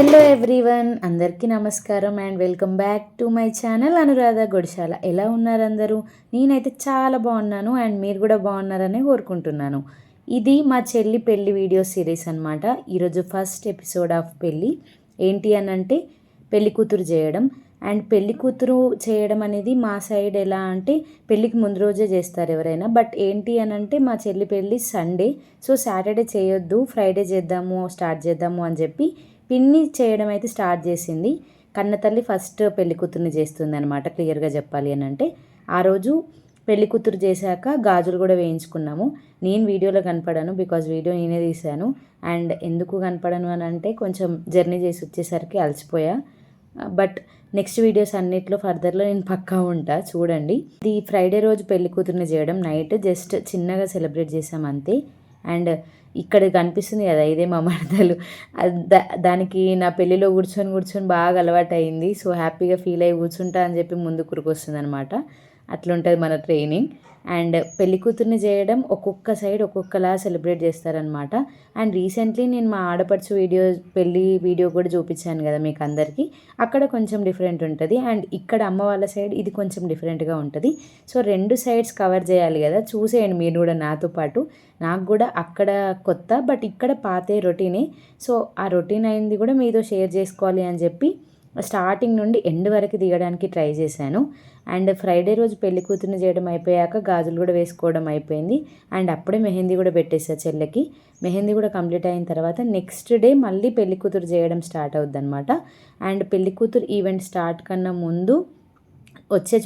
Hello everyone, అందరికీ నమస్కారం and welcome back to my channel Anuradha Gudishala. ఎలా ఉన్నారు అందరూ? నేనైతే చాలా బాగున్నాను అండ్ మీరు కూడా బాగున్నారని కోరుకుంటున్నాను. ఇది మా చెల్లి పెళ్ళి వీడియో సిరీస్ అనమాట. ఈరోజు ఫస్ట్ ఎపిసోడ్ ఆఫ్ పెళ్ళి. ఏంటి అని అంటే పెళ్లి కూతురు చేయడం. అండ్ పెళ్లి కూతురు చేయడం అనేది మా సైడ్ ఎలా అంటే పెళ్ళికి ముందు రోజే చేస్తారు ఎవరైనా. బట్ ఏంటి అని అంటే మా చెల్లి పెళ్ళి సండే, సో సాటర్డే చేయొద్దు, ఫ్రైడే స్టార్ట్ చేద్దాము అని చెప్పి పిన్ని చేయడం అయితే స్టార్ట్ చేసింది. కన్నతల్లి ఫస్ట్ పెళ్లి కూతుర్ని చేస్తుంది అనమాట. క్లియర్గా చెప్పాలి అని అంటే ఆ రోజు పెళ్లి కూతురు చేశాక గాజులు కూడా వేయించుకున్నాము. నేను వీడియోలో కనపడాను బికాజ్ వీడియో నేనే తీశాను. అండ్ ఎందుకు కనపడను అని అంటే కొంచెం జర్నీ చేసి వచ్చేసరికి అలసిపోయా. బట్ నెక్స్ట్ వీడియోస్ అన్నిట్లో ఫర్దర్లో నేను పక్కా ఉంటా, చూడండి. ఇది ఫ్రైడే రోజు పెళ్లి కూతుర్ని చేయడం. నైట్ జస్ట్ చిన్నగా సెలబ్రేట్ చేసాం అంతే. అండ్ ఇక్కడ కనిపిస్తుంది కదా, ఇదే మా మరదలు. దానికి నా పెళ్ళిలో కూర్చొని బాగా అలవాటు అయింది. సో హ్యాపీగా ఫీల్ అయ్యి కూర్చుంటా అని చెప్పి ముందు కురుకొస్తుంది అనమాట. అట్లుంటుంది మన ట్రైనింగ్. అండ్ పెళ్లి కూతుర్ని చేయడం ఒక్కొక్క సైడ్ ఒక్కొక్కలా సెలబ్రేట్ చేస్తారనమాట. అండ్ రీసెంట్లీ నేను మా ఆడపడుచు పెళ్ళి వీడియో కూడా చూపించాను కదా మీకు అందరికీ. అక్కడ కొంచెం డిఫరెంట్ ఉంటుంది. అండ్ ఇక్కడ అమ్మ వాళ్ళ సైడ్ ఇది కొంచెం డిఫరెంట్గా ఉంటుంది. సో రెండు సైడ్స్ కవర్ చేయాలి కదా, చూసేయండి మీరు కూడా నాతో పాటు. నాకు కూడా అక్కడ కొత్త, బట్ ఇక్కడ పాతే రొటీనే. సో ఆ రొటీన్ అయింది కూడా మీతో షేర్ చేసుకోవాలి అని చెప్పి స్టార్టింగ్ నుండి ఎండ్ వరకు దిగడానికి ట్రై చేశాను. అండ్ ఫ్రైడే రోజు పెళ్లి కూతుర్ని చేయడం అయిపోయాక గాజులు కూడా వేసుకోవడం అయిపోయింది. అండ్ అప్పుడే మెహందీ కూడా పెట్టేసా చెల్లెకి. మెహందీ కూడా కంప్లీట్ అయిన తర్వాత నెక్స్ట్ డే మళ్ళీ పెళ్లి కూతురు చేయడం స్టార్ట్ అవుద్ది అనమాట. అండ్ పెళ్లి కూతురు ఈవెంట్ స్టార్ట్ కన్నా ముందు వచ్చే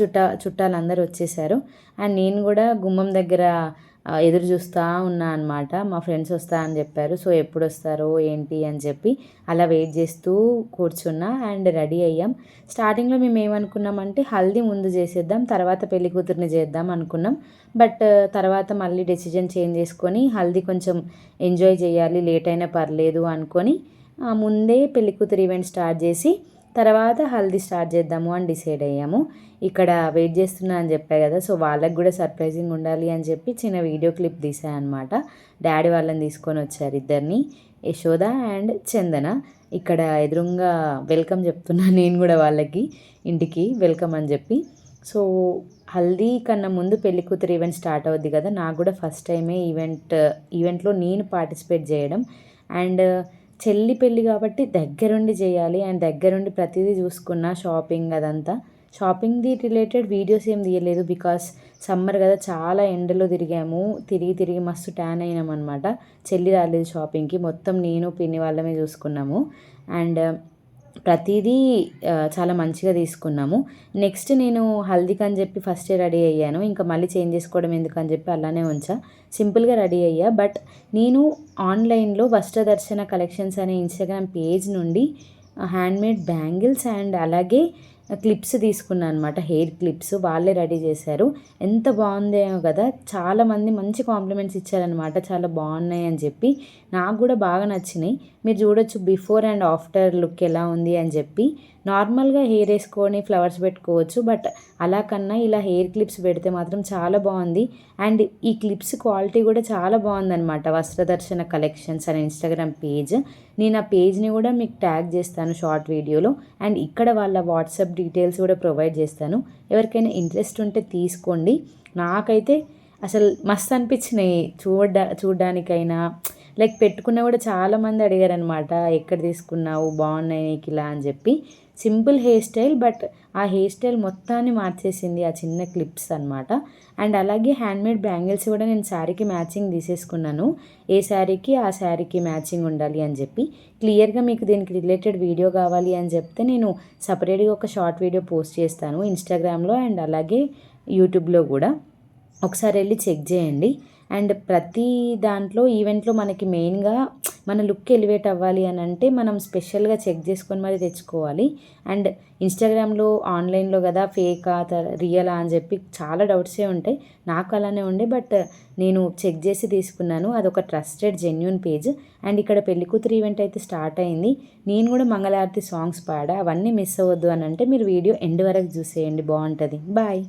చుట్టాలందరూ వచ్చేసారు. అండ్ నేను కూడా గుమ్మం దగ్గర ఎదురు చూస్తూ ఉన్నా అనమాట. మా ఫ్రెండ్స్ వస్తా అని చెప్పారు. సో ఎప్పుడు వస్తారో ఏంటి అని చెప్పి అలా వెయిట్ చేస్తూ కూర్చున్నా. అండ్ రెడీ అయ్యాం. స్టార్టింగ్లో మేము ఏమనుకున్నామంటే హల్దీ ముందు చేసేద్దాం, తర్వాత పెళ్లి కూతుర్ని చేద్దాం అనుకున్నాం. బట్ తర్వాత మళ్ళీ డెసిజన్ చేంజ్ చేసుకొని హల్దీ కొంచెం ఎంజాయ్ చేయాలి, లేట్ అయినా పర్లేదు అనుకొని ముందే పెళ్లి కూతురు ఈవెంట్ స్టార్ట్ చేసి తర్వాత హల్దీ స్టార్ట్ చేద్దాము అని డిసైడ్ అయ్యాము. ఇక్కడ వెయిట్ చేస్తున్నా అని చెప్పా కదా, సో వాళ్ళకి కూడా సర్ప్రైజింగ్ ఉండాలి అని చెప్పి చిన్న వీడియో క్లిప్ తీసాను అనమాట. డాడీ వాళ్ళని తీసుకొని వచ్చారు, ఇద్దరిని, యశోద అండ్ చందన. ఇక్కడ ఎదురుగా వెల్కమ్ చెప్తున్నా నేను కూడా వాళ్ళకి, ఇంటికి వెల్కమ్ అని చెప్పి. సో హల్దీ కన్నా ముందు పెళ్లి కూతురు ఈవెంట్ స్టార్ట్ అవుద్ది కదా, నాకు కూడా ఫస్ట్ టైమే ఈవెంట్లో నేను పార్టిసిపేట్ చేయడం. అండ్ చెల్లి పెళ్ళి కాబట్టి దగ్గరుండి చేయాలి. అండ్ దగ్గరుండి ప్రతిదీ చూసుకున్న షాపింగ్ అదంతా. షాపింగ్ది రిలేటెడ్ వీడియోస్ ఏం తీయలేదు బికాస్ సమ్మర్ కదా, చాలా ఎండలో తిరిగి మస్తు ట్యాన్ అయినాం అనమాట. చెల్లి రాలేదు షాపింగ్కి, మొత్తం నేను పిన్ని వాళ్ళమే చూసుకున్నాము. అండ్ ప్రతిదీ చాలా మంచిగా తీసుకున్నాము. నెక్స్ట్ నేను హల్దీకి అని చెప్పి ఫస్టే రెడీ అయ్యాను. ఇంకా మళ్ళీ చేంజ్ చేసుకోవడం ఎందుకని చెప్పి అలానే ఉంచా, సింపుల్గా రెడీ అయ్యా. బట్ నేను ఆన్లైన్లో వస్త్రదర్శన కలెక్షన్స్ అనే ఇన్స్టాగ్రామ్ పేజ్ నుండి హ్యాండ్మేడ్ బ్యాంగిల్స్ అండ్ అలాగే క్లిప్స్ తీసుకున్నాను అనమాట, హెయిర్ క్లిప్స్. వాళ్ళే రెడీ చేశారు. ఎంత బాగుందేమో కదా, చాలామంది మంచి కాంప్లిమెంట్స్ ఇచ్చారనమాట, చాలా బాగున్నాయి అని చెప్పి. నాకు కూడా బాగా నచ్చినాయి. మీరు చూడొచ్చు బిఫోర్ అండ్ ఆఫ్టర్ లుక్ ఎలా ఉంది అని చెప్పి. నార్మల్గా హెయిర్ వేసుకొని ఫ్లవర్స్ పెట్టుకోవచ్చు, బట్ అలా కన్నా ఇలా హెయిర్ క్లిప్స్ పెడితే మాత్రం చాలా బాగుంది. అండ్ ఈ క్లిప్స్ క్వాలిటీ కూడా చాలా బాగుందన్నమాట. వస్త్రదర్శన కలెక్షన్స్ అనే ఇన్స్టాగ్రామ్ పేజ్, నేను ఆ పేజ్ని కూడా మీకు ట్యాగ్ చేస్తాను షార్ట్ వీడియోలో. అండ్ ఇక్కడ వాళ్ళ వాట్సాప్ డీటెయిల్స్ కూడా ప్రొవైడ్ చేస్తాను, ఎవరికైనా ఇంట్రెస్ట్ ఉంటే తీసుకోండి. నాకైతే అసలు మస్తు అనిపించినాయి చూడ్డానికైనా. లైక్ పెట్టుకున్నా కూడా చాలామంది అడిగారనమాట, ఎక్కడ తీసుకున్నావు, బాగున్నాయి నీకు ఇలా అని చెప్పి. సింపుల్ హెయిర్ స్టైల్, బట్ ఆ హెయిర్ స్టైల్ మొత్తాన్ని మార్చేసింది ఆ చిన్న క్లిప్స్ అనమాట. అండ్ అలాగే హ్యాండ్మేడ్ బ్యాంగిల్స్ కూడా నేను శారీకి మ్యాచింగ్ తీసేసుకున్నాను. ఏ శారీకి ఆ శారీకి మ్యాచింగ్ ఉండాలి అని చెప్పి. క్లియర్గా మీకు దీనికి రిలేటెడ్ వీడియో కావాలి అని చెప్తే నేను సపరేట్గా ఒక షార్ట్ వీడియో పోస్ట్ చేస్తాను ఇన్స్టాగ్రామ్లో అండ్ అలాగే యూట్యూబ్లో కూడా, ఒకసారి వెళ్ళి చెక్ చేయండి. అండ్ ప్రతి దాంట్లో ఈవెంట్లో మనకి మెయిన్గా మన లుక్ ఎలివేట్ అవ్వాలి అని అంటే మనం స్పెషల్గా చెక్ చేసుకొని మరి తెచ్చుకోవాలి. అండ్ ఇన్స్టాగ్రామ్లో ఆన్లైన్లో కదా, ఫేకా రియలా అని చెప్పి చాలా డౌట్సే ఉంటాయి. నాకు అలానే ఉండే, బట్ నేను చెక్ చేసి తీసుకున్నాను. అదొక ట్రస్టెడ్ జెన్యూన్ పేజ్. అండ్ ఇక్కడ పెళ్లి కూతురు ఈవెంట్ అయితే స్టార్ట్ అయింది. నేను కూడా మంగళారతి సాంగ్స్ పాడా, అవన్నీ మిస్ అవ్వద్దు అని అంటే మీరు వీడియో ఎండ్ వరకు చూసేయండి, బాగుంటుంది. బాయ్.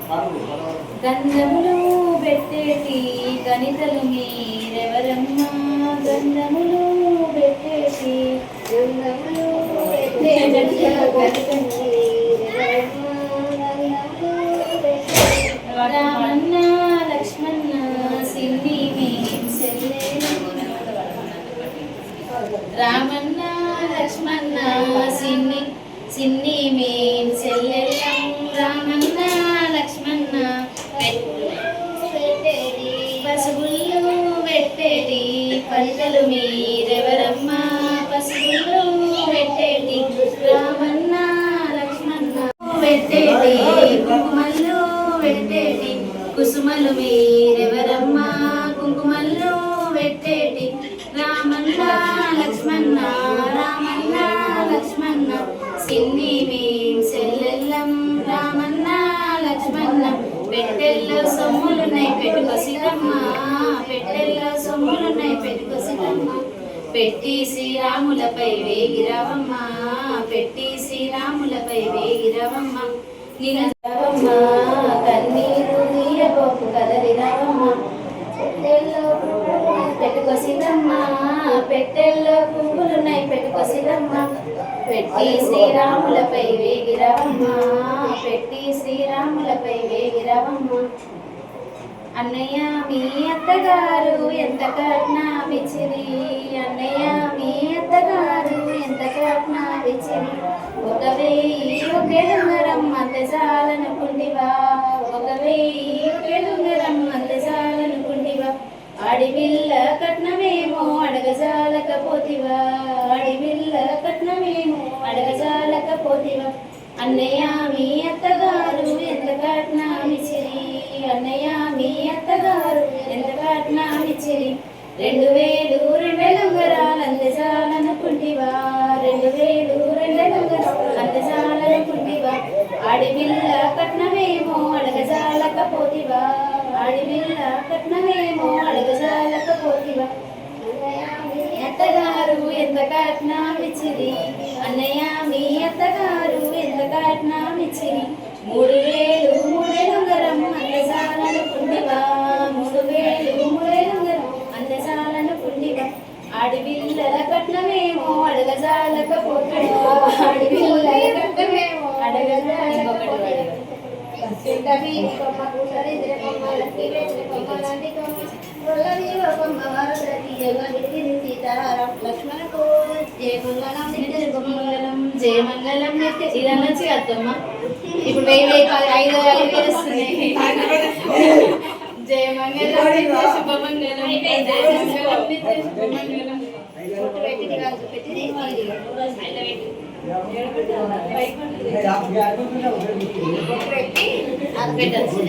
గంధములు పెట్టేటి గణితలు మీరెవరమ్మా, గంధములు పెట్టేటి గంధములు రామన్న లక్ష్మణ సిన్ని మీ చెల్లె, రామన్న లక్ష్మణ సిన్ని సిన్ని మీ చెల్లెల్లం, రామన్న లక్ష్మణ పెట్టేది పసుగుళ్ళు పెట్టేది పంటలు మీరెవరమ్మా, పసుగుళ్ళు పెట్టేది రామన్న లక్ష్మణ పెట్టేది కుంకుమల్లు పెట్టేటి కుసుమలు మీరెవరమ్మా, కుంకుమల్లు పెట్టేటి రామన్న లక్ష్మణ, రామన్న లక్ష్మణ సిన్ని మేం చెల్లెల్లం, రామన్న లక్ష్మణ పెట్టెల్లో సొమ్ములున్నాయి పెట్టుకో సీతమ్మ, పెట్టెల్లో సొమ్ములున్నాయి పెట్టుకో సీతమ్మ, పెట్టి శ్రీరాములపై వేగిరావమ్మ, పెట్టి శ్రీరాములపై వేగిరావమ్మ, నిలవమ్మ కన్నీరు తీయబోకు కదలి రావమ్మ, పెట్టెల్లో పెట్టుకో సీతమ్మ, పెట్టెల్లో పువ్వులున్నాయి పెట్టుకో సీతమ్మ, పెట్టి శ్రీరాములపై వేగిరావమ్మ, పెట్టి శ్రీరాములపై వేగిరావమ్మ. అన్నయ్య మీ అత్తగారు ఎంత కట్నామిచ్చిరి, అన్నయ్య మీ అత్తగారు ఎంత కట్నామిచ్చిరి, 1000 ఒకే ఉంగరం అంతే చాలనుకుంటివా, 1000 ఒకే ఉంగరం అంతే చాలనుకుంటివా, ఆడివిల్ల కట్నమేమో అడగజాలకపోతివా, ఆడివిల్ల కట్నమేమో అడగజాలకపోతివా, అన్నయ్య మీ అత్తగారు ఎంత కట్నామిచ్చిరి, అన్నయ్య మీ అత్తగారు ఎంత కట్నామిచ్చిరి, 2000 ఉంగరాలు అంతే చాలనుకుంటివా, 2000 ఉంగరాలు అంతే చాలనుకుంటివా, ఆడివిల్ల కట్నమేమో అడగజాలకపోతివా, ఆడివిల్ల కట్నమేమో అడగజాలకపోతివా, అత్తగారు ఎంత కట్నామిచ్చిరి, అన్నయ్య మీ అత్తగారు ఎంత కట్నామిచ్చిరి, 3000 ఉంగరం అంతే చాలనుకుంటివా, 3000 ఉంగరం అంతే చాలనుకుంటివా, ఆడిపిల్లల కట్నమేమో అడగజాలకపోతివా, ఆడిపిల్లల కట్నమేమో అడగజాలకపోతివా, జయమంగళం ఇలా నచ్చి అత్తమ్మ ఇప్పుడు 5,000 వస్తున్నాయి. జయమంగళం శుభమంగళం శుభమంగళం పెట్టచ్చు.